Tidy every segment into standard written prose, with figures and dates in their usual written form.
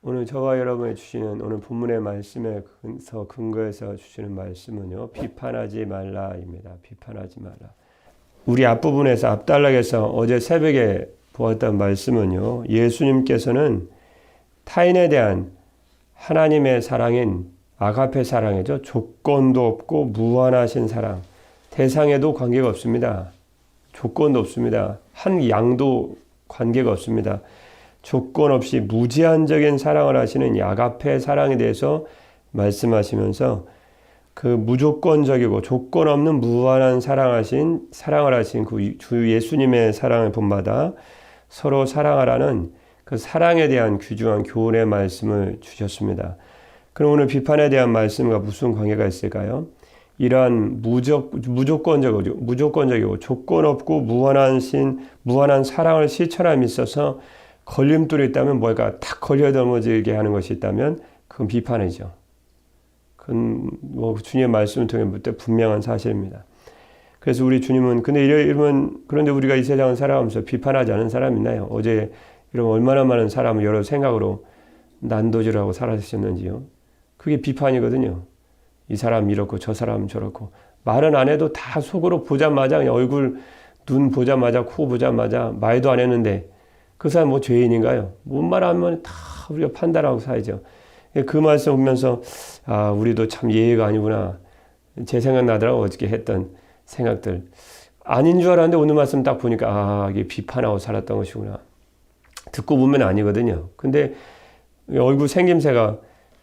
오늘 저와 여러분이 주시는 오늘 본문의 말씀에서 근거해서 주시는 말씀은요. 비판하지 말라입니다. 비판하지 말라. 우리 앞부분에서 앞단락에서 어제 새벽에 보았던 말씀은요. 예수님께서는 타인에 대한 하나님의 사랑인 아가페 사랑이죠. 조건도 없고 무한하신 사랑. 대상에도 관계가 없습니다. 조건도 없습니다. 한 양도 관계가 없습니다. 조건 없이 무제한적인 사랑을 하시는 아가페 사랑에 대해서 말씀하시면서 그 무조건적이고 조건 없는 무한한 사랑을 하신 그 주 예수님의 사랑을 본받아 서로 사랑하라는 그 사랑에 대한 귀중한 교훈의 말씀을 주셨습니다. 그럼 오늘 비판에 대한 말씀과 무슨 관계가 있을까요? 이러한 무조건적이고 조건 없고 무한한 사랑을 실천함에 있어서 걸림돌이 있다면 뭘까 탁 걸려 넘어지게 하는 것이 있다면 그건 비판이죠. 그건 주님의 말씀을 통해 볼 때 분명한 사실입니다. 그래서 우리 주님은 그런데 우리가 이 세상을 살아가면서 비판하지 않은 사람이 있나요? 어제 이런 얼마나 많은 사람을 여러 생각으로 난도질하고 살아셨는지요. 그게 비판이거든요. 이 사람 이렇고 저 사람 저렇고 말은 안 해도 다 속으로 보자마자 그냥 얼굴 눈 보자마자 코 보자마자 말도 안 했는데 그 사람 뭐 죄인인가요? 뭔 말 하면 다 우리가 판단하고 살죠. 그 말씀 보면서 우리도 참 예의가 아니구나. 제 생각 나더라고 어저께 했던 생각들. 아닌 줄 알았는데 오늘 말씀 딱 보니까 이게 비판하고 살았던 것이구나. 듣고 보면 아니거든요. 근데 얼굴 생김새가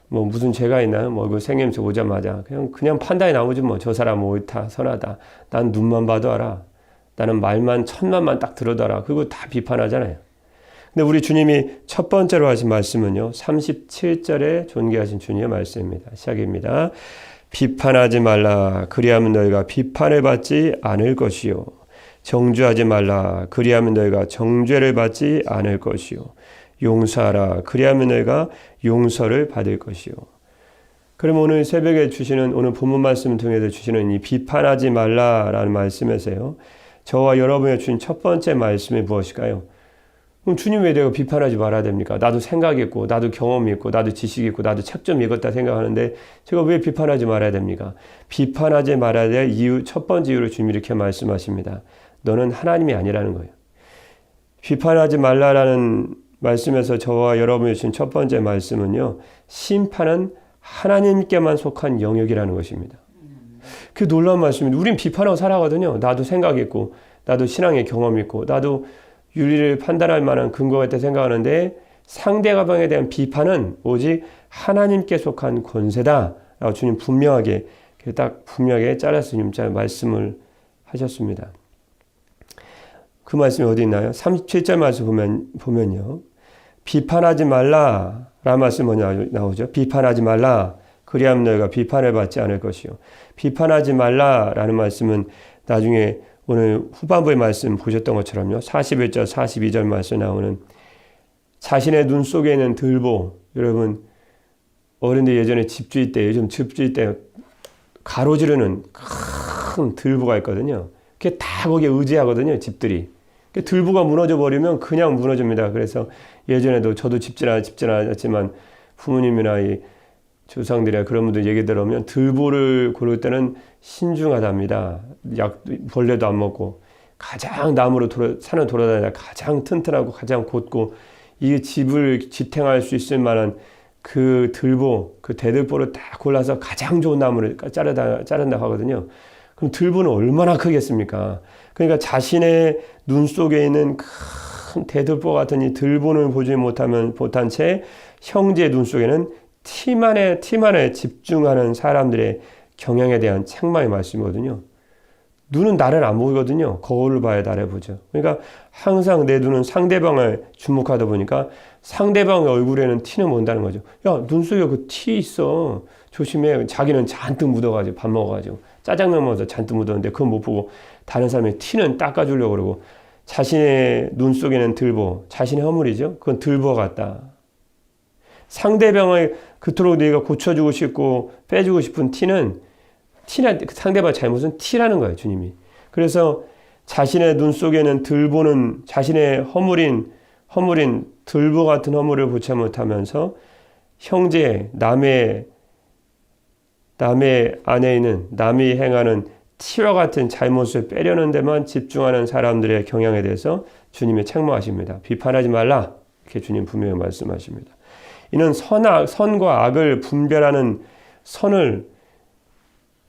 뭐 무슨 죄가 있나요? 뭐 얼굴 생김새 오자마자 그냥 판단이 나오지 뭐. 저 사람 옳다, 선하다. 난 눈만 봐도 알아. 나는 말만 천만만 딱 들어도 알아. 그리고 다 비판하잖아요. 근데 우리 주님이 첫 번째로 하신 말씀은요. 37절에 존귀하신 주님의 말씀입니다. 시작입니다. 비판하지 말라. 그리하면 너희가 비판을 받지 않을 것이요. 정죄하지 말라. 그리하면 너희가 정죄를 받지 않을 것이요. 용서하라. 그리하면 너희가 용서를 받을 것이요. 그럼 오늘 새벽에 주시는 오늘 본문 말씀을 통해서 주시는 이 비판하지 말라라는 말씀에서요. 저와 여러분이 주신 첫 번째 말씀이 무엇일까요? 그럼 주님 왜 내가 비판하지 말아야 됩니까? 나도 생각이 있고 나도 경험이 있고 나도 지식이 있고 나도 책 좀 읽었다 생각하는데 제가 왜 비판하지 말아야 됩니까? 비판하지 말아야 될 이유, 첫 번째 이유로 주님이 이렇게 말씀하십니다. 너는 하나님이 아니라는 거예요. 비판하지 말라라는 말씀에서 저와 여러분이 주신 첫 번째 말씀은요. 심판은 하나님께만 속한 영역이라는 것입니다. 그 놀라운 말씀입니다. 우린 비판하고 살아가거든요. 나도 생각이 있고 나도 신앙의 경험이 있고 나도 윤리를 판단할 만한 근거가 있다 생각하는데 상대방에 대한 비판은 오직 하나님께 속한 권세다 라고 주님 분명하게 잘라서 주님 말씀을 하셨습니다. 그 말씀이 어디 있나요? 37절 말씀 보면요. 비판하지 말라 라는 말씀 뭐냐 나오죠. 비판하지 말라. 그리하면 너희가 비판을 받지 않을 것이요. 비판하지 말라 라는 말씀은 나중에 오늘 후반부의 말씀 보셨던 것처럼요. 41절, 42절 말씀 나오는 자신의 눈 속에 있는 들보. 여러분 어른들 예전에 집주일 때 요즘 집주일 때 가로지르는 큰 들보가 있거든요. 그게 다 거기에 의지하거든요. 집들이. 들보가 무너져 버리면 그냥 무너집니다. 그래서 예전에도 저도 집진 않았지만 부모님이나 이 조상들이나 그런 분들 얘기 들어보면 들보를 고를 때는 신중하답니다. 벌레도 안 먹고 가장 나무로 산을 돌아다니다 가장 튼튼하고 가장 곧고 이 집을 지탱할 수 있을 만한 그 들보, 그 대들보를 딱 골라서 가장 좋은 나무를 자른다고 하거든요. 그럼 들보는 얼마나 크겠습니까? 그러니까 자신의 눈 속에 있는 큰 대들보 같은 이 들보를 보지 못한 채 형제의 눈 속에는 티만에 집중하는 사람들의 경향에 대한 책망의 말씀이거든요. 눈은 나를 안 보거든요. 거울을 봐야 나를 보죠. 그러니까 항상 내 눈은 상대방을 주목하다 보니까 상대방의 얼굴에는 티는 몬다는 거죠. 야, 눈 속에 그 티 있어. 조심해. 자기는 잔뜩 묻어가지고 밥 먹어가지고 짜장면 먹어서 잔뜩 묻었는데 그건 못 보고 다른 사람의 티는 닦아주려고 그러고 자신의 눈 속에는 들보, 자신의 허물이죠. 그건 들보 같다. 상대방을 그토록 네가 고쳐주고 싶고 빼주고 싶은 티는 상대방 잘못은 티라는 거예요, 주님이. 그래서 자신의 눈 속에는 들보는 자신의 허물인 허물인 들보 같은 허물을 보채 못하면서 형제, 남의 안에 있는 남이 행하는 티와 같은 잘못을 빼려는 데만 집중하는 사람들의 경향에 대해서 주님이 책망하십니다. 비판하지 말라. 이렇게 주님 분명히 말씀하십니다. 이는 선과 악을 분별하는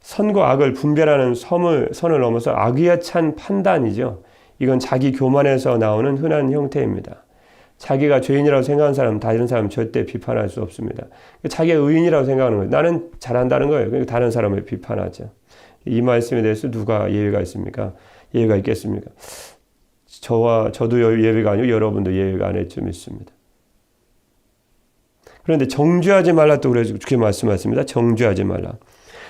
선과 악을 분별하는 선을 넘어서 악의에 찬 판단이죠. 이건 자기 교만에서 나오는 흔한 형태입니다. 자기가 죄인이라고 생각하는 사람, 다른 사람 절대 비판할 수 없습니다. 자기가 의인이라고 생각하는 거예요. 나는 잘한다는 거예요. 그러니까 다른 사람을 비판하죠. 이 말씀에 대해서 누가 예외가 있습니까? 예외가 있겠습니까? 저도 예외가 아니고 여러분도 예외가 아닐 줄 믿습니다. 그런데 정죄하지 말라 또 그렇게 말씀하십니다. 정죄하지 말라.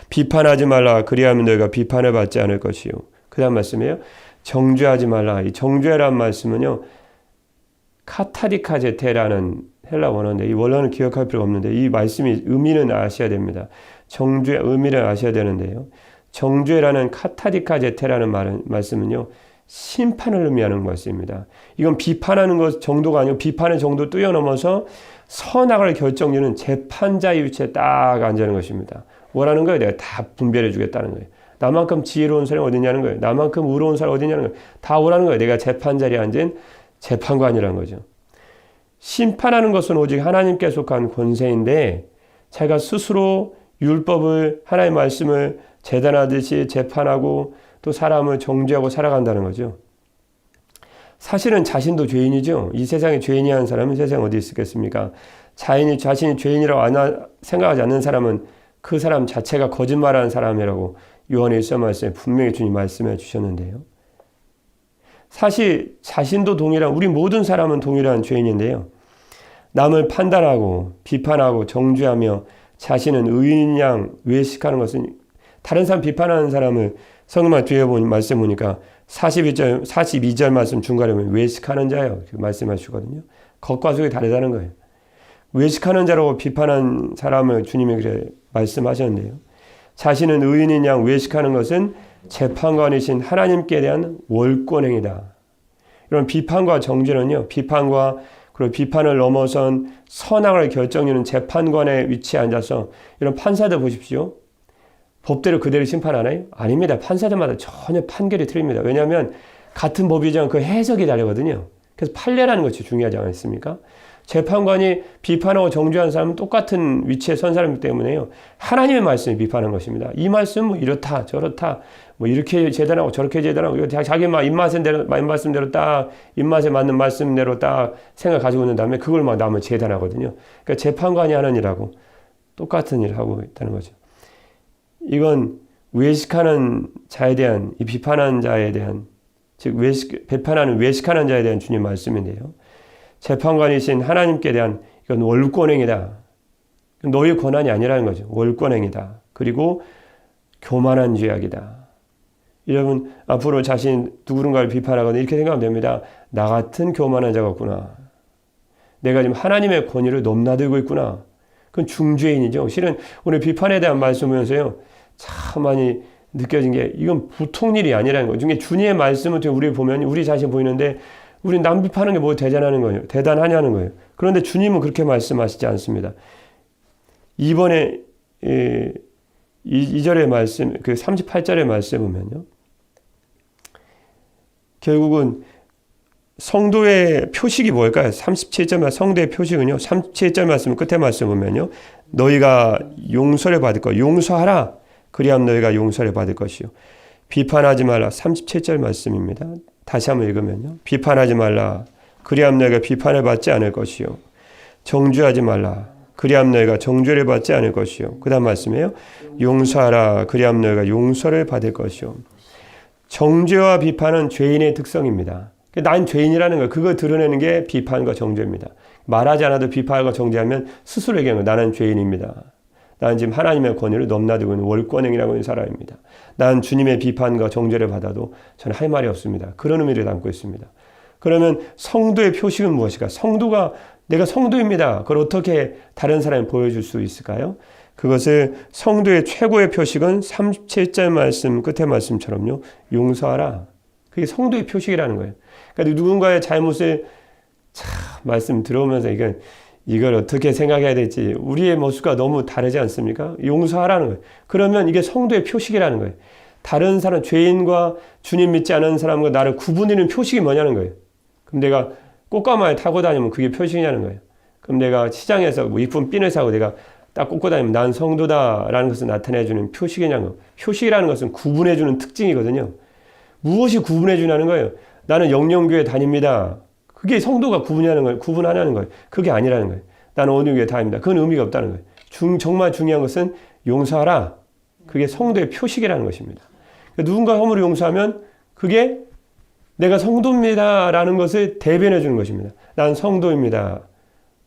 비판하지 말라. 그리하면 너희가 비판을 받지 않을 것이요. 그 다음 말씀이에요. 정죄하지 말라. 이 정죄란 말씀은요. 카타리카제테라는 헬라 원어인데 이 원어는 기억할 필요가 없는데 이 말씀이 의미는 아셔야 됩니다. 정죄 의미를 아셔야 되는데요. 정죄라는 카타리카제테라는 말씀은요. 심판을 의미하는 말씀입니다. 이건 비판하는 것 정도가 아니고 비판의 정도 뛰어넘어서 선악을 결정짓는 재판자의 위치에 딱 앉는 것입니다. 뭐라는 거예요? 내가 다 분별해 주겠다는 거예요. 나만큼 지혜로운 사람이 어디냐는 거예요. 나만큼 의로운 사람이 어디냐는 거예요. 다 오라는 거예요. 내가 재판자리에 앉은 재판관이라는 거죠. 심판하는 것은 오직 하나님께 속한 권세인데 자기가 스스로 율법을 하나님의 말씀을 재단하듯이 재판하고 또 사람을 정죄하고 살아간다는 거죠. 사실은 자신도 죄인이죠. 이 세상에 죄인이 한 사람은 세상에 어디 있겠습니까? 자신이 죄인이라고 생각하지 않는 사람은 그 사람 자체가 거짓말하는 사람이라고 요한의 1서 말씀에 분명히 주님 말씀해 주셨는데요. 사실 자신도 우리 모든 사람은 동일한 죄인인데요. 남을 판단하고 비판하고 정죄하며 자신은 의인 양 외식하는 것은 다른 사람 비판하는 사람을 성경만 뒤에 말씀 보니까 42절 말씀 중간에 보면 외식하는 자요. 말씀하시거든요. 겉과 속이 다르다는 거예요. 외식하는 자라고 비판한 사람을 주님이 그래 말씀하셨는데요. 자신은 의인인 양 외식하는 것은 재판관이신 하나님께 대한 월권행이다. 이런 비판과 정죄는요. 그리고 비판을 넘어선 선악을 결정하는 재판관의 위치에 앉아서 이런 판사들 보십시오. 법대로 그대로 심판하나요? 아닙니다. 판사들마다 전혀 판결이 틀립니다. 왜냐하면 같은 법이지만 그 해석이 다르거든요. 그래서 판례라는 것이 중요하지 않습니까? 재판관이 비판하고 정죄한 사람은 똑같은 위치에 선 사람이기 때문에요. 하나님의 말씀을 비판한 것입니다. 이 말씀은 뭐 이렇다 저렇다 뭐 이렇게 재단하고 저렇게 재단하고 자기 입맛대로 딱 입맛에 맞는 말씀대로 딱 생각 가지고 있는 다음에 그걸 막 남을 재단하거든요. 그러니까 재판관이 하는 일하고 똑같은 일을 하고 있다는 거죠. 이건 외식하는 자에 대한 이 비판하는 자에 대한 즉 외식하는 자에 대한 주님 말씀인데요. 재판관이신 하나님께 대한 이건 월권행이다. 너의 권한이 아니라는 거죠. 월권행이다. 그리고 교만한 죄악이다. 여러분 앞으로 자신 누군가를 비판하거나 이렇게 생각하면 됩니다. 나 같은 교만한 자가 없구나. 내가 지금 하나님의 권위를 넘나들고 있구나. 그건 중죄인이죠. 실은 오늘 비판에 대한 말씀이면서요. 참 많이 느껴진 게 이건 보통 일이 아니라는 거예요. 중에 주님의 말씀을 우리 보면 우리 자신 보이는데 우리 남 비판하는 게 뭐 대단하냐는 거예요. 그런데 주님은 그렇게 말씀하시지 않습니다. 이번에 2절의 말씀, 그 38절의 말씀 보면요. 결국은 성도의 표식이 뭘까요? 37절 성도의 표식은요. 37절 말씀 끝에 말씀 보면요. 너희가 용서를 받을 것, 용서하라. 그리하면 너희가 용서를 받을 것이요. 비판하지 말라. 37절 말씀입니다. 다시 한번 읽으면요. 비판하지 말라. 그리하면 너희가 비판을 받지 않을 것이요. 정죄하지 말라. 그리하면 너희가 정죄를 받지 않을 것이요. 그 다음 말씀이에요. 용서하라. 그리하면 너희가 용서를 받을 것이요. 정죄와 비판은 죄인의 특성입니다. 난 죄인이라는 거 그걸 드러내는 게 비판과 정죄입니다. 말하지 않아도 비판과 정죄하면 스스로 얘기하는 거 나는 죄인입니다. 나는 지금 하나님의 권위를 넘나들고 있는 월권행이라고 하는 사람입니다. 난 주님의 비판과 정죄를 받아도 저는 할 말이 없습니다. 그런 의미를 담고 있습니다. 그러면 성도의 표식은 무엇일까? 내가 성도입니다. 그걸 어떻게 다른 사람이 보여줄 수 있을까요? 그것을 성도의 최고의 표식은 37절 말씀 끝의 말씀처럼요. 용서하라. 그게 성도의 표식이라는 거예요. 그러니까 누군가의 잘못을 말씀 들어오면서 이걸 어떻게 생각해야 될지 우리의 모습과 너무 다르지 않습니까? 용서하라는 거예요. 그러면 이게 성도의 표식이라는 거예요. 다른 사람, 죄인과 주님 믿지 않은 사람과 나를 구분하는 표식이 뭐냐는 거예요. 그럼 내가 꽃가마에 타고 다니면 그게 표식이냐는 거예요. 그럼 내가 시장에서 뭐 이쁜 핀을 사고 내가 딱 꽂고 다니면 난 성도다라는 것을 나타내주는 표식이냐는 거예요. 표식이라는 것은 구분해주는 특징이거든요. 무엇이 구분해주냐는 거예요. 나는 영영교회 다닙니다. 그게 성도가 구분하냐는 거예요. 그게 아니라는 거예요. 나는 어느 교회 다닙니다. 그건 의미가 없다는 거예요. 정말 중요한 것은 용서하라. 그게 성도의 표식이라는 것입니다. 누군가 허물을 용서하면 그게 내가 성도입니다라는 것을 대변해 주는 것입니다. 난 성도입니다.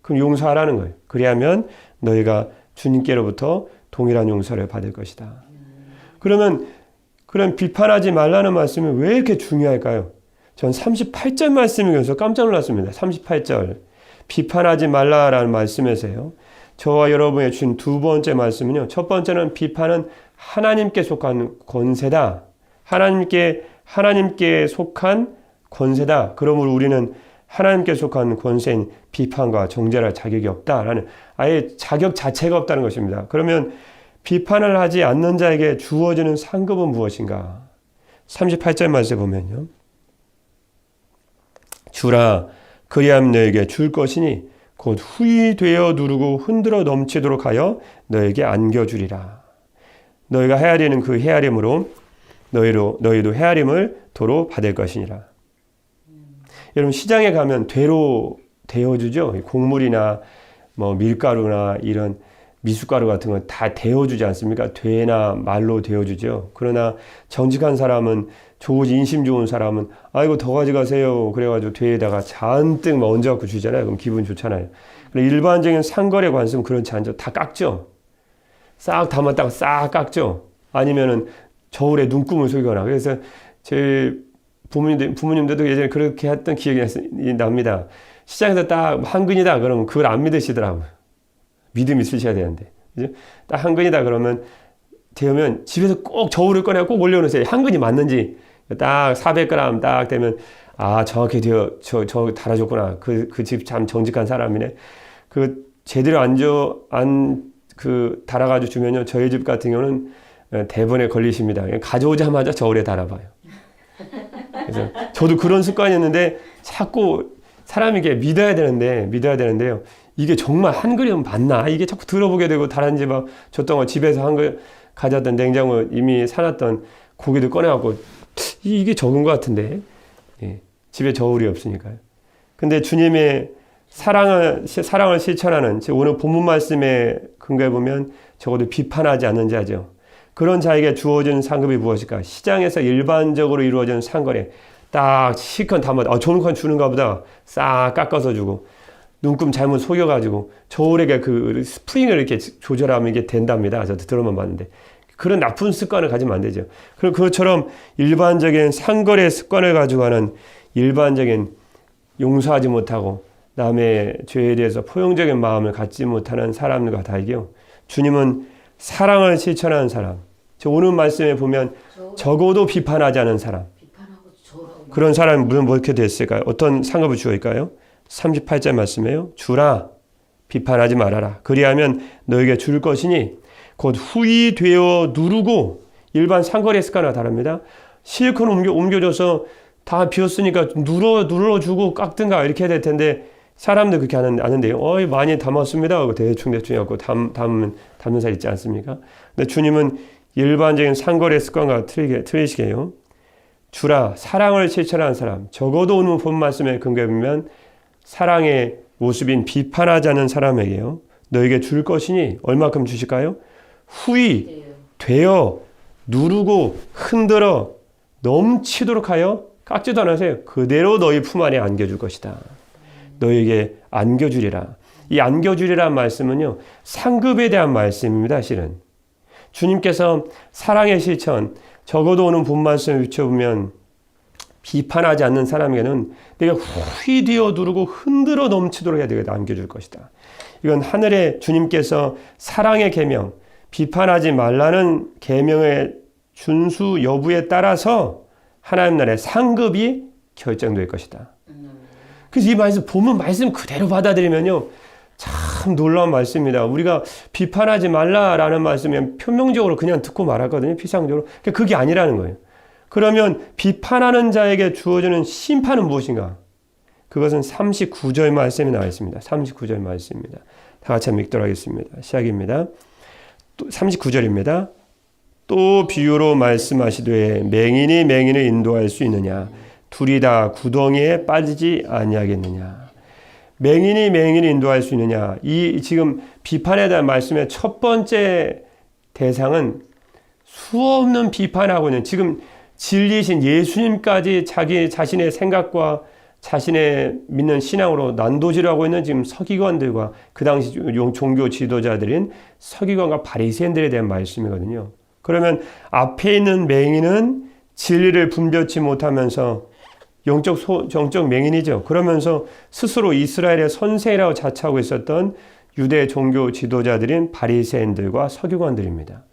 그럼 용서하라는 거예요. 그리하면 너희가 주님께로부터 동일한 용서를 받을 것이다. 그러면 비판하지 말라는 말씀이 왜 이렇게 중요할까요? 전 38절 말씀을 읽어서 깜짝 놀랐습니다. 38절. 비판하지 말라라는 말씀에서요. 저와 여러분의 준 두 번째 말씀은요. 첫 번째는 비판은 하나님께 속한 권세다. 하나님께 속한 권세다. 그러므로 우리는 하나님께 속한 권세인 비판과 정죄할 자격이 없다라는 아예 자격 자체가 없다는 것입니다. 그러면 비판을 하지 않는 자에게 주어지는 상급은 무엇인가? 38절 말씀에 보면요. 주라 그리하면 너에게 줄 것이니 곧 후히 되어 누르고 흔들어 넘치도록 하여 너에게 안겨주리라. 너희가 헤아리는 그 헤아림으로 너희도 헤아림을 도로 받을 것이니라. 여러분 시장에 가면 되로 데워주죠. 곡물이나 뭐 밀가루나 이런 미숫가루 같은 건 다 데워주지 않습니까? 되나 말로 데워주죠. 그러나 정직한 사람은 인심 좋은 사람은 아이고 더 가져가세요. 그래가지고 되에다가 잔뜩 막 얹어갖고 주잖아요. 그럼 기분 좋잖아요. 일반적인 상거래 관습은 그렇지 않죠. 다 깎죠. 싹 담았다가 싹 깎죠. 아니면은 저울에 눈금을 속이거나. 그래서 제 부모님들도 예전에 그렇게 했던 기억이 납니다. 시장에서 딱 한 근이다 그러면 그걸 안 믿으시더라고요. 믿음 있으셔야 되는데. 그죠? 딱 한 근이다 그러면 되면 집에서 꼭 저울을 꺼내고 꼭 올려놓으세요. 한 근이 맞는지. 딱 400g 딱 되면 정확히 저 달아줬구나. 그 집 참 정직한 사람이네. 제대로 달아가지고 주면요. 저희 집 같은 경우는 대번에 걸리십니다. 가져오자마자 저울에 달아봐요. 그래서 저도 그런 습관이었는데 자꾸 사람이 이게 믿어야 되는데요. 이게 정말 한 그릇은 맞나? 이게 자꾸 들어보게 되고 다른 집 줬던 거 집에서 한 그릇 가져왔던 냉장고 이미 사놨던 고기도 꺼내갖고 이게 적은 것 같은데 집에 저울이 없으니까요. 근데 주님의 사랑을 실천하는 오늘 본문 말씀에 근거해 보면 적어도 비판하지 않는 자죠. 그런 자에게 주어진 상급이 무엇일까? 시장에서 일반적으로 이루어지는 상거래 딱 실컷 담아 좋은 건 주는가 보다 싹 깎아서 주고 눈금 잘못 속여가지고 저울에게 그 스프링을 이렇게 조절하면 이게 된답니다. 저도 들어만 봤는데 그런 나쁜 습관을 가지면 안 되죠. 그럼 그것처럼 일반적인 상거래 습관을 가지고 하는 일반적인 용서하지 못하고 남의 죄에 대해서 포용적인 마음을 갖지 못하는 사람과 다르게요. 주님은 사랑을 실천하는 사람. 오늘 말씀에 보면 적어도 비판하지 않은 사람. 그런 사람이 무슨 어떻게 됐을까요? 어떤 상급을 주어일까요? 38절 말씀에요. 주라 비판하지 말아라. 그리하면 너에게 줄 것이니 곧 후히 되어 누르고 일반 상거래 습관과 다릅니다. 실컷 옮겨줘서 다 비었으니까 눌러주고 깎든가 이렇게 해야 될 텐데 사람들 그렇게 하는데요. 많이 담았습니다 하고 대충 해갖고 담는 사람 있지 않습니까? 근데 주님은 일반적인 상거래 습관과 틀리시게요. 주라 사랑을 실천하는 사람. 적어도 오늘 본 말씀에 근거해 보면 사랑의 모습인 비판하지 않는 사람에게요. 너에게 줄 것이니 얼마큼 주실까요? 후히 되어 누르고 흔들어 넘치도록 하여 깎지도 않으세요. 그대로 너희 품 안에 안겨줄 것이다. 너에게 안겨주리라. 이 안겨주리라는 말씀은요. 상급에 대한 말씀입니다. 실은. 주님께서 사랑의 실천 적어도 오는 본 말씀을 비춰보면 비판하지 않는 사람에게는 내가 후히 되어 누르고 흔들어 넘치도록 해야 되겠다. 안겨줄 것이다. 이건 하늘의 주님께서 사랑의 계명, 비판하지 말라는 계명의 준수 여부에 따라서 하나님 나라의 상급이 결정될 것이다. 그래서 이 말씀, 본문 말씀 그대로 받아들이면요, 참 놀라운 말씀입니다. 우리가 비판하지 말라라는 말씀은 표면적으로 그냥 듣고 말았거든요. 피상적으로. 그게 아니라는 거예요. 그러면 비판하는 자에게 주어지는 심판은 무엇인가? 그것은 39절 말씀에 나와 있습니다. 39절 말씀입니다. 다 같이 한번 읽도록 하겠습니다. 시작입니다. 39절입니다. 또 비유로 말씀하시되 맹인이 맹인을 인도할 수 있느냐? 둘이 다 구덩이에 빠지지 아니하겠느냐? 맹인이 맹인을 인도할 수 있느냐? 이 지금 비판에 대한 말씀의 첫 번째 대상은 수없는 비판하고 있는, 지금 진리이신 예수님까지 자기 자신의 생각과 자신의 믿는 신앙으로 난도질하고 있는 지금 서기관들과 그 당시 종교 지도자들인 서기관과 바리새인들에 대한 말씀이거든요. 그러면 앞에 있는 맹인은 진리를 분별치 못하면서 정적 맹인이죠. 그러면서 스스로 이스라엘의 선생이라고 자처하고 있었던 유대 종교 지도자들인 바리새인들과 서기관들입니다.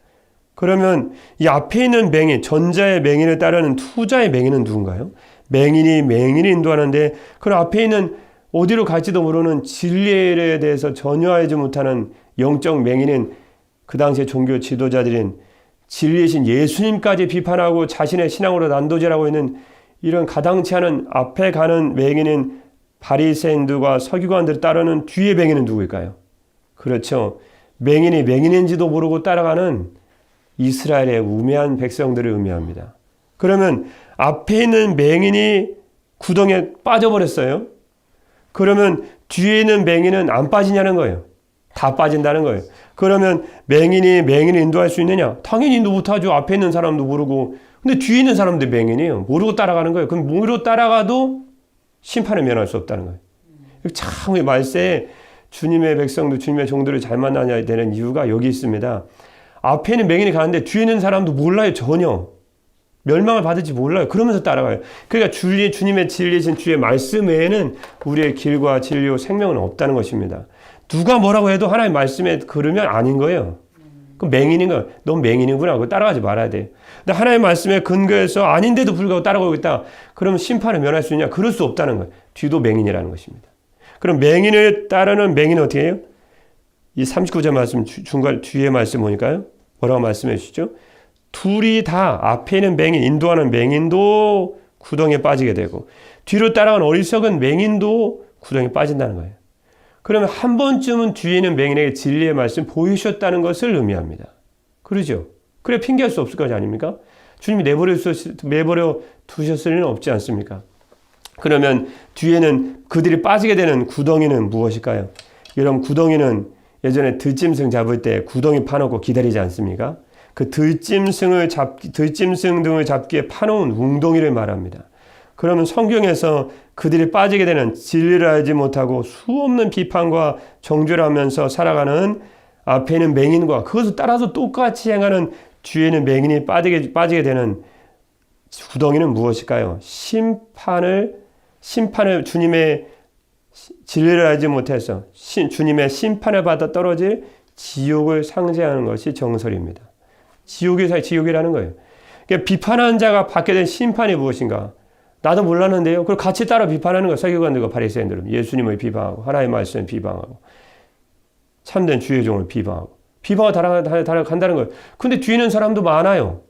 그러면 이 앞에 있는 맹인, 전자의 맹인을 따르는 후자의 맹인은 누군가요? 맹인이 맹인을 인도하는데 그 앞에 있는 어디로 갈지도 모르는 진리에 대해서 전혀 알지 못하는 영적 맹인인 그 당시의 종교 지도자들인 진리이신 예수님까지 비판하고 자신의 신앙으로 난도질하고 있는 이런 가당치 않은 앞에 가는 맹인인 바리새인들과 서기관들을 따르는 뒤에 맹인은 누구일까요? 그렇죠. 맹인이 맹인인지도 모르고 따라가는 이스라엘의 우매한 백성들을 의미합니다. 그러면 앞에 있는 맹인이 구덩이에 빠져버렸어요. 그러면 뒤에 있는 맹인은 안 빠지냐는 거예요. 다 빠진다는 거예요. 그러면 맹인이 맹인을 인도할 수 있느냐? 당연히 인도 못하죠. 앞에 있는 사람도 모르고. 근데 뒤에 있는 사람도 맹인이에요. 모르고 따라가는 거예요. 그럼 모르고 따라가도 심판을 면할 수 없다는 거예요. 참 말세에 주님의 백성도 주님의 종들을 잘 만나야 되는 이유가 여기 있습니다. 앞에 있는 맹인이 가는데 뒤에 있는 사람도 몰라요. 전혀. 멸망을 받을지 몰라요. 그러면서 따라가요. 그러니까 주님의 진리이신 주의 말씀 외에는 우리의 길과 진리와 생명은 없다는 것입니다. 누가 뭐라고 해도 하나님의 말씀에 그러면 아닌 거예요. 그럼 맹인인 거예요. 넌 맹인이구나. 그거 따라가지 말아야 돼. 근데 하나님의 말씀에 근거해서 아닌데도 불구하고 따라가고 있다. 그러면 심판을 면할 수 있냐? 그럴 수 없다는 거예요. 뒤도 맹인이라는 것입니다. 그럼 맹인을 따르는 맹인은 어떻게 해요? 이 39절 말씀 중간 뒤에 말씀 보니까요. 뭐라고 말씀해 주시죠? 둘이 다 앞에 있는 맹인, 인도하는 맹인도 구덩이에 빠지게 되고 뒤로 따라가는 어리석은 맹인도 구덩이에 빠진다는 거예요. 그러면 한 번쯤은 뒤에 있는 맹인에게 진리의 말씀 보이셨다는 것을 의미합니다. 그러죠? 그래 핑계할 수 없을 것 아닙니까? 주님이 내버려 두셨을 리는 없지 않습니까? 그러면 뒤에는 그들이 빠지게 되는 구덩이는 무엇일까요? 여러분 구덩이는 예전에 들짐승 잡을 때 구덩이 파놓고 기다리지 않습니까? 그 들짐승 등을 잡기에 파놓은 웅덩이를 말합니다. 그러면 성경에서 그들이 빠지게 되는 진리를 알지 못하고 수없는 비판과 정죄를 하면서 살아가는 앞에 있는 맹인과 그것을 따라서 똑같이 행하는 뒤에 있는 맹인이 빠지게 되는 구덩이는 무엇일까요? 심판을 주님의 진리를 알지 못해서 주님의 심판을 받아 떨어질 지옥을 상징하는 것이 정설입니다. 지옥이라는 거예요. 그러니까 비판하는 자가 받게 된 심판이 무엇인가? 나도 몰랐는데요. 그걸 같이 따라 비판하는 거예요. 서기관들과 바리새인들은 예수님을 비방하고 하나님의 말씀을 비방하고 참된 주의 종을 비방하고 달아간다는 거예요. 근데 뒤에 있는 사람도 많아요.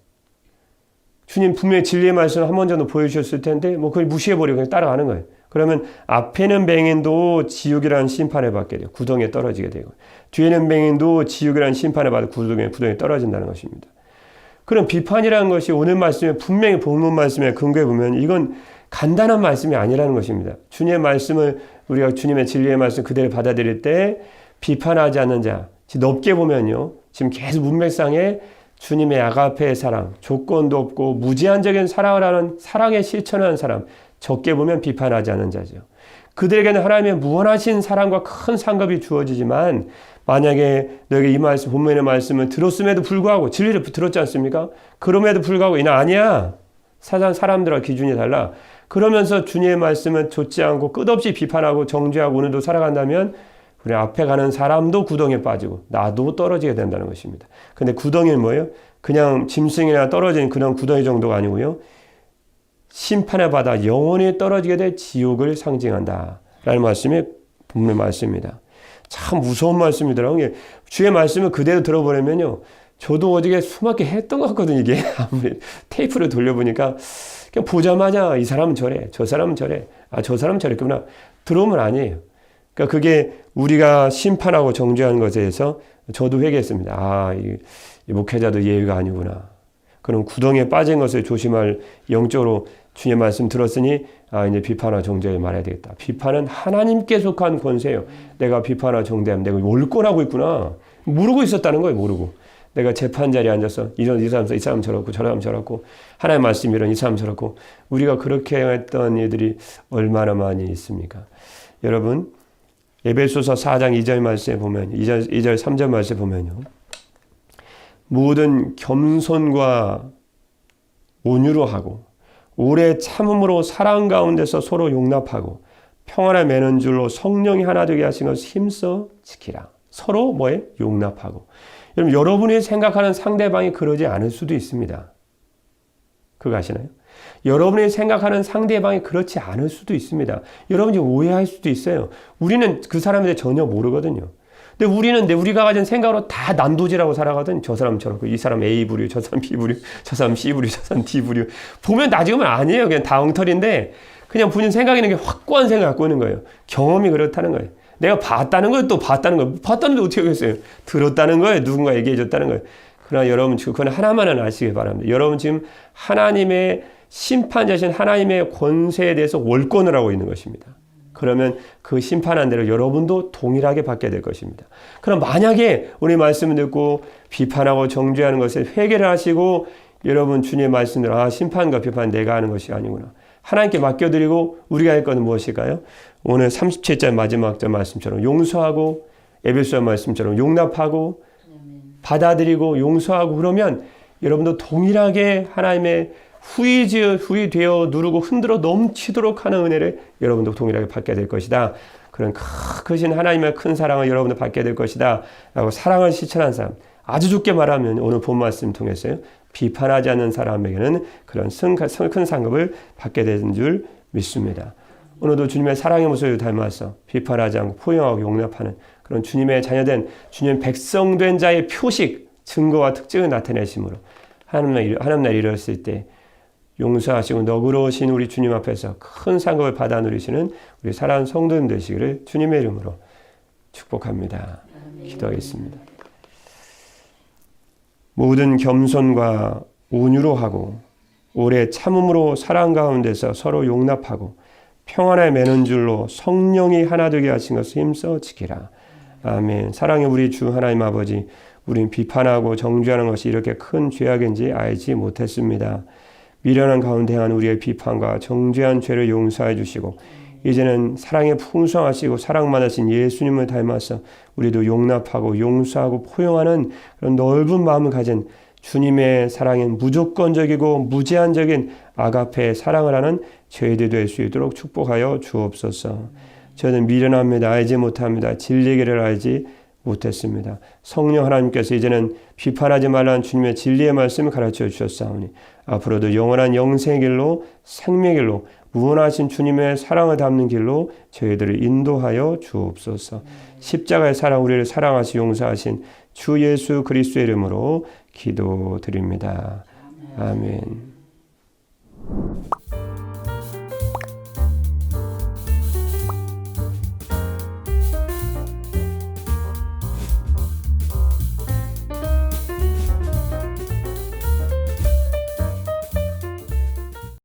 주님 분명히 진리의 말씀을 한 번 정도 보여주셨을 텐데 그걸 무시해버리고 그냥 따라가는 거예요. 그러면 앞에는 맹인도 지옥이라는 심판을 받게 돼요. 구덩이에 떨어지게 되고 뒤에는 맹인도 지옥이라는 심판을 받아 구덩이에 떨어진다는 것입니다. 그럼 비판이라는 것이 오늘 말씀에 분명히 본문 말씀에 근거해 보면 이건 간단한 말씀이 아니라는 것입니다. 주님의 말씀을 우리가 주님의 진리의 말씀 그대로 받아들일 때 비판하지 않는 자, 넓게 보면요. 지금 계속 문맥상에 주님의 아가페의 사랑, 조건도 없고 무제한적인 사랑을 하는 사랑에 실천하는 사람, 적게 보면 비판하지 않는 자죠. 그들에게는 하나님의 무한하신 사랑과 큰 상급이 주어지지만 만약에 너에게 이 말씀, 본문의 말씀을 들었음에도 불구하고 진리를 들었지 않습니까? 그럼에도 불구하고 이나 아니야. 사람들과 기준이 달라. 그러면서 주님의 말씀을 좇지 않고 끝없이 비판하고 정죄하고 오늘도 살아간다면 우리 앞에 가는 사람도 구덩이에 빠지고 나도 떨어지게 된다는 것입니다. 근데 구덩이는 뭐예요? 그냥 짐승이나 떨어진 그런 구덩이 정도가 아니고요. 심판을 받아 영원히 떨어지게 될 지옥을 상징한다 라는 말씀이 본문의 말씀입니다. 참 무서운 말씀이더라고요. 주의 말씀을 그대로 들어보려면요, 저도 어저께 숨막게 했던 것 같거든요. 이게 아무리 테이프를 돌려보니까 그냥 보자마자 이 사람은 저래, 저 사람은 저래, 아, 저 사람은 저랬구나 들어오면 아니에요. 그러니까 그게 우리가 심판하고 정죄하는 것에 대해서 저도 회개했습니다. 아, 이 목회자도 예의가 아니구나. 그런 구덩이에 빠진 것을 조심할 영적으로 주님의 말씀 들었으니 아, 이제 비판과 정죄에 말해야 되겠다. 비판은 하나님께 속한 권세예요. 내가 비판과 정죄하면 내가 월권하고 있구나. 모르고 있었다는 거예요. 모르고. 내가 재판 자리에 앉아서 이 사람 저렇고 저 사람 저렇고 하나님의 말씀 이런 이 사람 저렇고 우리가 그렇게 했던 일들이 얼마나 많이 있습니까? 여러분 에베소서 4장 2절 말씀에 보면 2절 3절 말씀에 보면요. 모든 겸손과 온유로 하고 오래 참음으로 사랑 가운데서 서로 용납하고 평안을 맺는 줄로 성령이 하나 되게 하신 것을 힘써 지키라. 서로 뭐에? 용납하고. 여러분, 여러분이 생각하는 상대방이 그러지 않을 수도 있습니다. 그거 아시나요? 여러분이 생각하는 상대방이 그렇지 않을 수도 있습니다. 여러분이 오해할 수도 있어요. 우리는 그 사람에 대해 전혀 모르거든요. 근데 우리가 가진 생각으로 다 난도질하고 살아가거든. 저 사람 저렇고, 이 사람 A 부류, 저 사람 B 부류, 저 사람 C 부류, 저 사람 D 부류. 보면 나중에는 아니에요. 그냥 다 엉터리인데 그냥 본인 생각이 있는 게 확고한 생각을 갖고 있는 거예요. 경험이 그렇다는 거예요. 내가 봤다는 거예요. 또 봤다는 거예요. 봤다는데 어떻게 하겠어요? 들었다는 거예요. 누군가 얘기해 줬다는 거예요. 그러나 여러분, 그건 하나만은 아시길 바랍니다. 여러분 지금 하나님의 심판자신 하나님의 권세에 대해서 월권을 하고 있는 것입니다. 그러면 그 심판한 대로 여러분도 동일하게 받게 될 것입니다. 그럼 만약에 우리 말씀을 듣고 비판하고 정죄하는 것에 회개를 하시고 여러분 주님의 말씀대로 아, 심판과 비판 내가 하는 것이 아니구나. 하나님께 맡겨드리고 우리가 할 것은 무엇일까요? 오늘 37절 마지막 절 말씀처럼 용서하고 에베소서 말씀처럼 용납하고 받아들이고 용서하고 그러면 여러분도 동일하게 하나님의 후이되어 누르고 흔들어 넘치도록 하는 은혜를 여러분도 동일하게 받게 될 것이다. 그런 크신 하나님의 큰 사랑을 여러분도 받게 될 것이다. 라고 사랑을 실천한 사람. 아주 좋게 말하면 오늘 본 말씀 통해서요. 비판하지 않는 사람에게는 그런 큰 상급을 받게 되는 줄 믿습니다. 오늘도 주님의 사랑의 모습을 닮아서 비판하지 않고 포용하고 용납하는 그런 주님의 자녀된 주님의 백성된 자의 표식, 증거와 특징을 나타내심으로 하나님날 이뤘을 때 용서하시고 너그러우신 우리 주님 앞에서 큰 상급을 받아 누리시는 우리 사랑하는 성도님 되시기를 주님의 이름으로 축복합니다. 기도하겠습니다. 모든 겸손과 온유로 하고 오래 참음으로 사랑 가운데서 서로 용납하고 평안에 매는 줄로 성령이 하나 되게 하신 것을 힘써 지키라. 아멘. 사랑의 우리 주 하나님 아버지, 우린 비판하고 정죄하는 것이 이렇게 큰 죄악인지 알지 못했습니다. 미련한 가운데 한 우리의 비판과 정죄한 죄를 용서해 주시고 이제는 사랑에 풍성하시고 사랑 많으신 예수님을 닮아서 우리도 용납하고 용서하고 포용하는 그런 넓은 마음을 가진 주님의 사랑엔 무조건적이고 무제한적인 아가페의 사랑을 하는 저희들 될 수 있도록 축복하여 주옵소서. 저는 미련합니다. 알지 못합니다. 진리의 길을 알지 못했습니다. 성령 하나님께서 이제는 비판하지 말라는 주님의 진리의 말씀을 가르쳐 주셨사오니 앞으로도 영원한 영생의 길로 생명의 길로 무한하신 주님의 사랑을 담는 길로 저희들을 인도하여 주옵소서. 십자가의 사랑 우리를 사랑하시 용서하신 주 예수 그리스도의 이름으로 기도드립니다. 아멘.